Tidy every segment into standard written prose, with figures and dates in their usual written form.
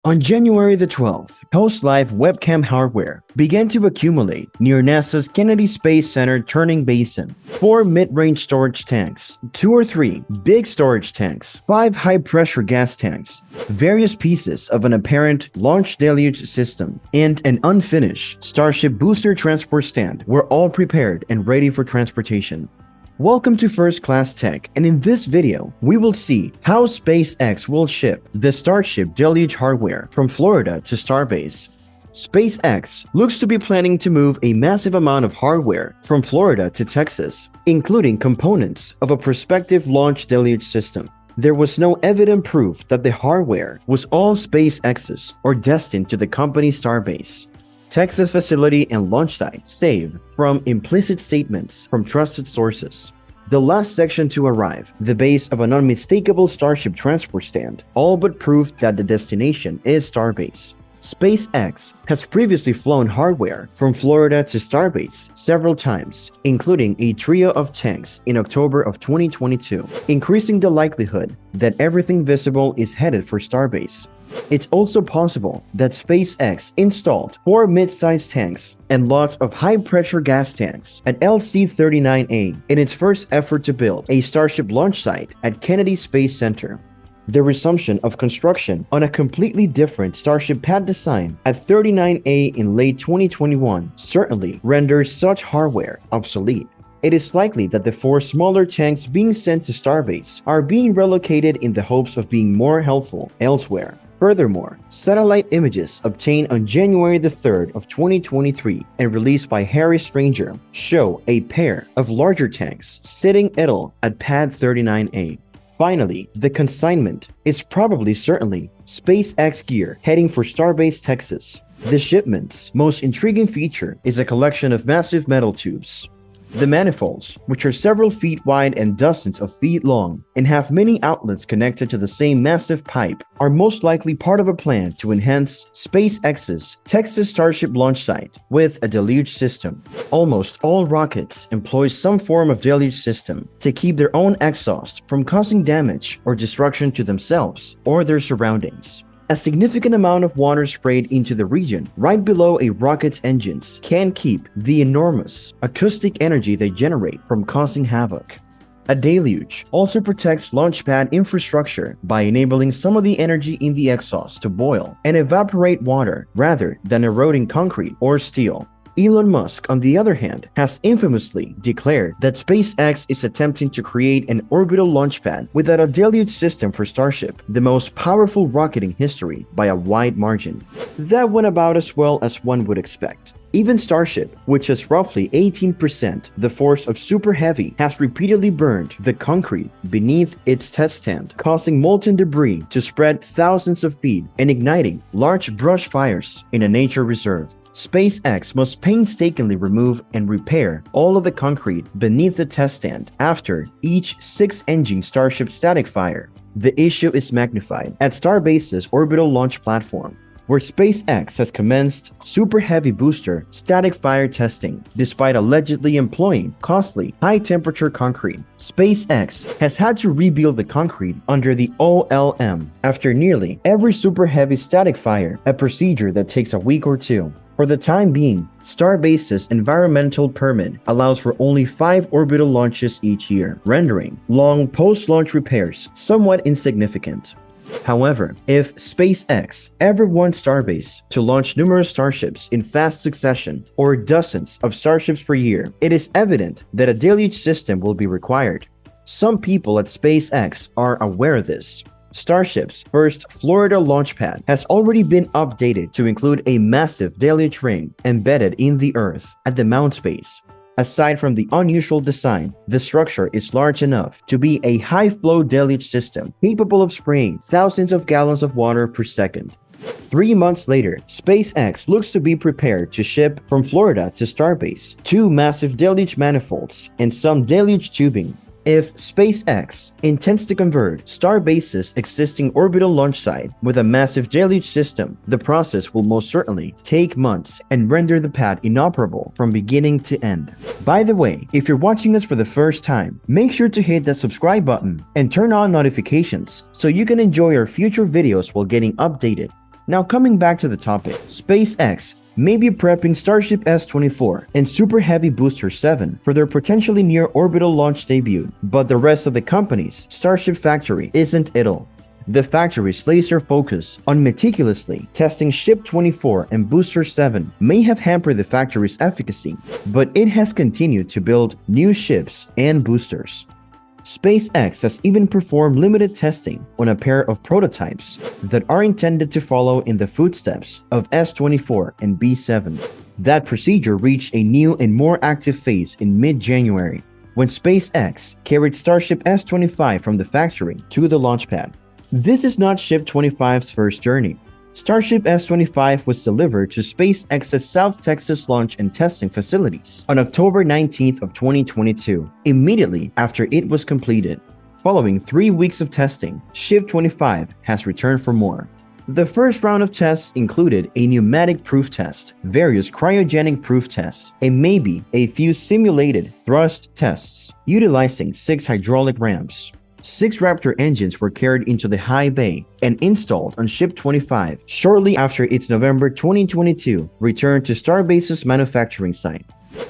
On January the 12th, post-live webcam hardware began to accumulate near NASA's Kennedy Space Center turning basin. 4 mid-range storage tanks, 2 or 3 big storage tanks, 5 high-pressure gas tanks, various pieces of an apparent launch deluge system, and an unfinished Starship booster transport stand were all prepared and ready for transportation. Welcome to First Class Tech, and in this video, we will see how SpaceX will ship the Starship Deluge hardware from Florida to Starbase. SpaceX looks to be planning to move a massive amount of hardware from Florida to Texas, including components of a prospective launch deluge system. There was no evident proof that the hardware was all SpaceX's or destined to the company's Starbase. Texas facility and launch site saved from implicit statements from trusted sources. The last section to arrive, the base of an unmistakable Starship transport stand, all but proved that the destination is Starbase. SpaceX has previously flown hardware from Florida to Starbase several times, including a trio of tanks in October of 2022, increasing the likelihood that everything visible is headed for Starbase. It's also possible that SpaceX installed 4 mid-sized tanks and lots of high-pressure gas tanks at LC-39A in its first effort to build a Starship launch site at Kennedy Space Center. The resumption of construction on a completely different Starship pad design at 39A in late 2021 certainly renders such hardware obsolete. It is likely that the 4 smaller tanks being sent to Starbase are being relocated in the hopes of being more helpful elsewhere. Furthermore, satellite images obtained on January the 3rd of 2023 and released by Harry Stranger show a pair of larger tanks sitting idle at pad 39A. Finally, the consignment is certainly SpaceX gear heading for Starbase, Texas. The shipment's most intriguing feature is a collection of massive metal tubes. The manifolds, which are several feet wide and dozens of feet long, and have many outlets connected to the same massive pipe, are most likely part of a plan to enhance SpaceX's Texas Starship launch site with a deluge system. Almost all rockets employ some form of deluge system to keep their own exhaust from causing damage or destruction to themselves or their surroundings. A significant amount of water sprayed into the region right below a rocket's engines can keep the enormous acoustic energy they generate from causing havoc. A deluge also protects launch pad infrastructure by enabling some of the energy in the exhaust to boil and evaporate water rather than eroding concrete or steel. Elon Musk, on the other hand, has infamously declared that SpaceX is attempting to create an orbital launch pad without a deluge system for Starship, the most powerful rocket in history by a wide margin. That went about as well as one would expect. Even Starship, which has roughly 18% the force of Super Heavy, has repeatedly burned the concrete beneath its test stand, causing molten debris to spread thousands of feet and igniting large brush fires in a nature reserve. SpaceX must painstakingly remove and repair all of the concrete beneath the test stand after each 6-engine Starship static fire. The issue is magnified at Starbase's orbital launch platform, where SpaceX has commenced Super Heavy booster static fire testing despite allegedly employing costly high-temperature concrete. SpaceX has had to rebuild the concrete under the OLM after nearly every Super Heavy static fire, a procedure that takes a week or two. For the time being, Starbase's environmental permit allows for only 5 orbital launches each year, rendering long post-launch repairs somewhat insignificant. However, if SpaceX ever wants Starbase to launch numerous Starships in fast succession or dozens of Starships per year, it is evident that a deluge system will be required. Some people at SpaceX are aware of this. Starship's first Florida launch pad has already been updated to include a massive deluge ring embedded in the Earth at the mount base. Aside from the unusual design, the structure is large enough to be a high-flow deluge system capable of spraying thousands of gallons of water per second. 3 months later, SpaceX looks to be prepared to ship from Florida to Starbase 2 massive deluge manifolds and some deluge tubing. If SpaceX intends to convert Starbase's existing orbital launch site with a massive deluge system, the process will most certainly take months and render the pad inoperable from beginning to end. By the way, if you're watching us for the first time, make sure to hit that subscribe button and turn on notifications so you can enjoy our future videos while getting updated. Now coming back to the topic, SpaceX may be prepping Starship S-24 and Super Heavy Booster 7 for their potentially near orbital launch debut, but the rest of the company's Starship factory isn't idle. The factory's laser focus on meticulously testing Ship 24 and Booster 7 may have hampered the factory's efficacy, but it has continued to build new ships and boosters. SpaceX has even performed limited testing on a pair of prototypes that are intended to follow in the footsteps of S-24 and B-7. That procedure reached a new and more active phase in mid-January, when SpaceX carried Starship S-25 from the factory to the launch pad. This is not Ship 25's first journey. Starship S-25 was delivered to SpaceX's South Texas launch and testing facilities on October 19th of 2022, immediately after it was completed. Following 3 weeks of testing, Ship 25 has returned for more. The first round of tests included a pneumatic proof test, various cryogenic proof tests, and maybe a few simulated thrust tests, utilizing 6 hydraulic ramps. 6 Raptor engines were carried into the high bay and installed on Ship 25 shortly after its November 2022 return to Starbase's manufacturing site.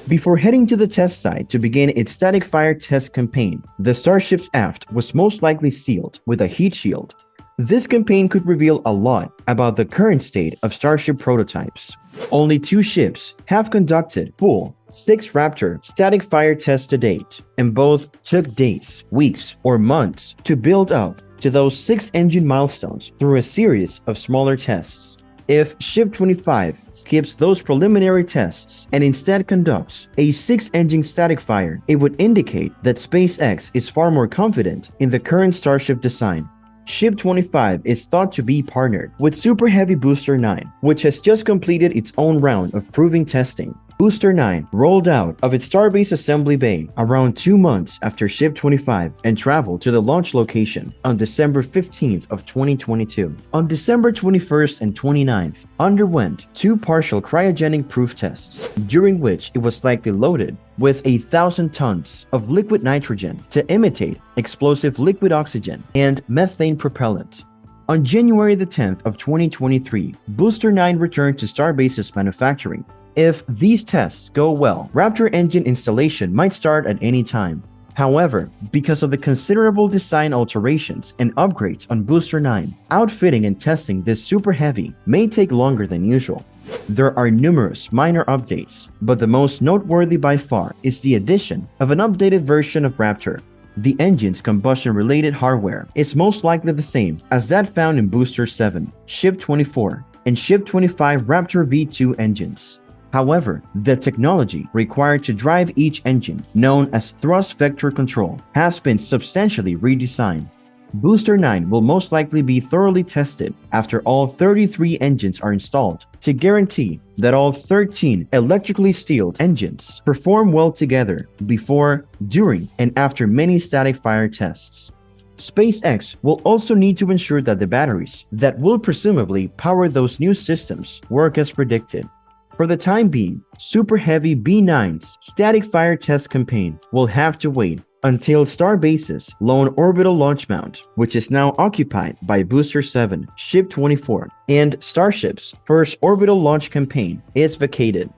Before heading to the test site to begin its static fire test campaign, the Starship's aft was most likely sealed with a heat shield. This campaign could reveal a lot about the current state of Starship prototypes. Only 2 ships have conducted full 6 Raptor static fire tests to date, and both took days, weeks, or months to build up to those 6 engine milestones through a series of smaller tests. If Ship 25 skips those preliminary tests and instead conducts a 6-engine static fire, it would indicate that SpaceX is far more confident in the current Starship design. Ship 25 is thought to be partnered with Super Heavy Booster 9, which has just completed its own round of proving testing. Booster 9 rolled out of its Starbase assembly bay around 2 months after Ship 25 and traveled to the launch location on December 15th of 2022. On December 21st and 29th, underwent 2 partial cryogenic proof tests, during which it was likely loaded with 1,000 tons of liquid nitrogen to imitate explosive liquid oxygen and methane propellant. On January the 10th of 2023, Booster 9 returned to Starbase's manufacturing. If these tests go well, Raptor engine installation might start at any time. However, because of the considerable design alterations and upgrades on Booster 9, outfitting and testing this Super Heavy may take longer than usual. There are numerous minor updates, but the most noteworthy by far is the addition of an updated version of Raptor. The engine's combustion-related hardware is most likely the same as that found in Booster 7, Ship 24, and Ship 25 Raptor V2 engines. However, the technology required to drive each engine, known as thrust vector control, has been substantially redesigned. Booster 9 will most likely be thoroughly tested after all 33 engines are installed to guarantee that all 13 electrically steeled engines perform well together before, during, and after many static fire tests. SpaceX will also need to ensure that the batteries that will presumably power those new systems work as predicted. For the time being, Super Heavy B9's static fire test campaign will have to wait until Starbase's lone orbital launch mount, which is now occupied by Booster 7, Ship 24, and Starship's first orbital launch campaign is vacated.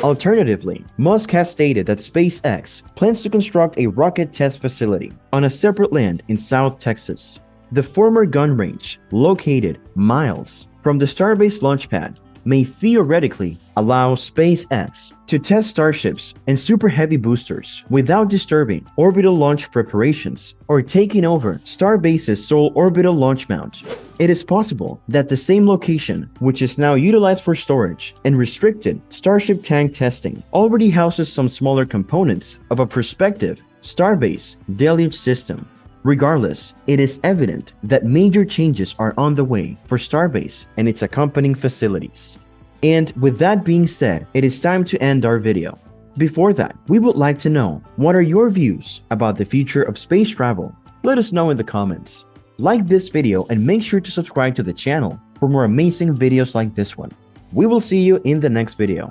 Alternatively, Musk has stated that SpaceX plans to construct a rocket test facility on a separate land in South Texas. The former gun range, located miles from the Starbase launch pad, may theoretically allow SpaceX to test Starships and Super Heavy boosters without disturbing orbital launch preparations or taking over Starbase's sole orbital launch mount. It is possible that the same location, which is now utilized for storage and restricted Starship tank testing, already houses some smaller components of a prospective Starbase deluge system. Regardless, it is evident that major changes are on the way for Starbase and its accompanying facilities. And with that being said, it is time to end our video. Before that, we would like to know, what are your views about the future of space travel? Let us know in the comments. Like this video and make sure to subscribe to the channel for more amazing videos like this one. We will see you in the next video.